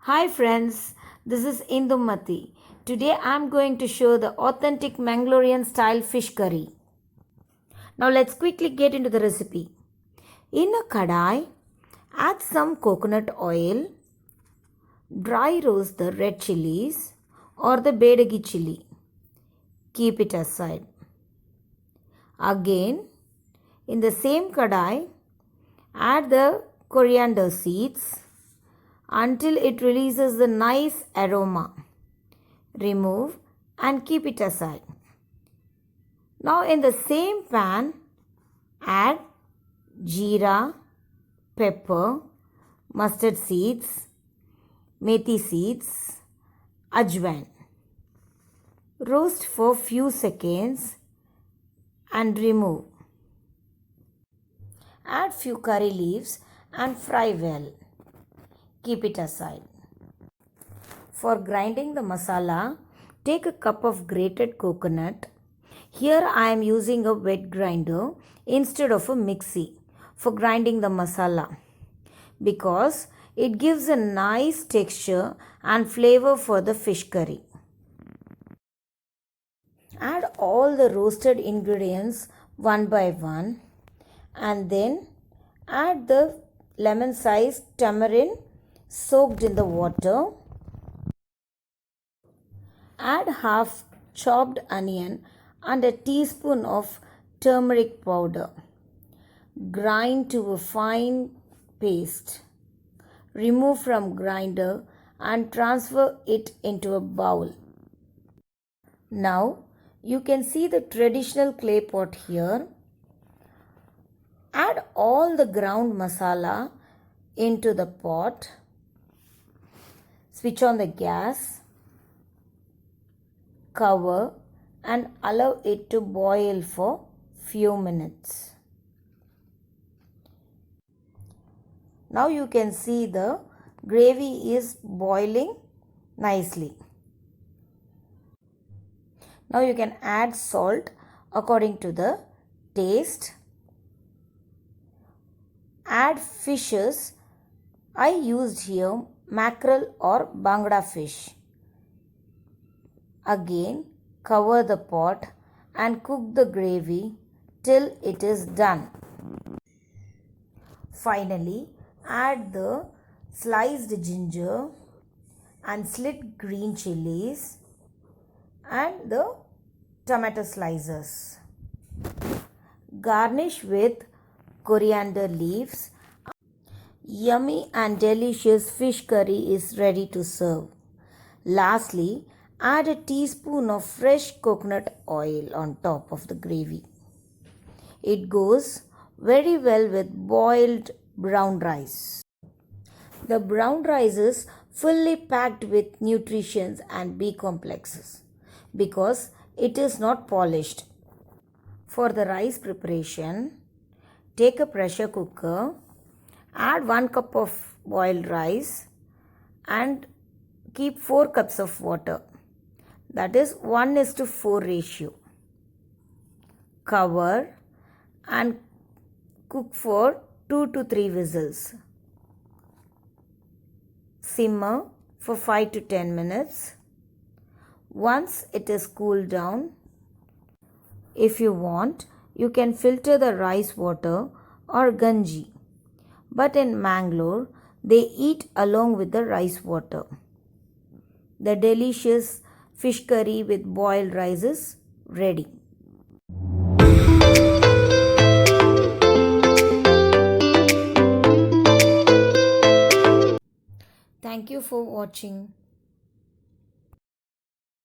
Hi friends, this is Indumati. Today I am going to show the authentic Mangalorean style fish curry. Now let's quickly get into the recipe. In a kadai, add some coconut oil, dry roast the red chilies or the bedagi chili. Keep it aside. Again, in the same kadai, add the coriander seeds until it releases the nice aroma. Remove and keep it aside. Now in the same pan, add jeera, pepper, mustard seeds, methi seeds, ajwain. Roast for few seconds and remove. Add few curry leaves and fry well. Keep it aside. For grinding the masala, take a cup of grated coconut. Here I am using a wet grinder instead of a mixie for grinding the masala because it gives a nice texture and flavor for the fish curry. Add all the roasted ingredients one by one and then add the lemon-sized tamarind soaked in the water. Add half chopped onion and a teaspoon of turmeric powder. Grind to a fine paste. Remove from grinder and transfer it into a bowl. Now you can see the traditional clay pot here. Add all the ground masala into the pot. Switch on the gas. Cover and allow it to boil for few minutes. Now you can see the gravy is boiling nicely. Now you can add salt according to the taste. Add fishes. I used here mackerel or bangda fish. Again, cover the pot and cook the gravy till it is done. Finally, add the sliced ginger and slit green chilies and the tomato slices. Garnish with coriander leaves. Yummy and delicious fish curry is ready to serve. Lastly, add a teaspoon of fresh coconut oil on top of the gravy. It goes very well with boiled brown rice. The brown rice is fully packed with nutrients and B complexes because it is not polished. For the rice preparation, take a pressure cooker, add 1 cup of boiled rice and keep 4 cups of water. That is 1:4 ratio. Cover and cook for 2 to 3 whistles. Simmer for 5 to 10 minutes. Once it is cooled down, if you want, you can filter the rice water or ganji. But in Mangalore, they eat along with the rice water. The delicious fish curry with boiled rice is ready. Thank you for watching.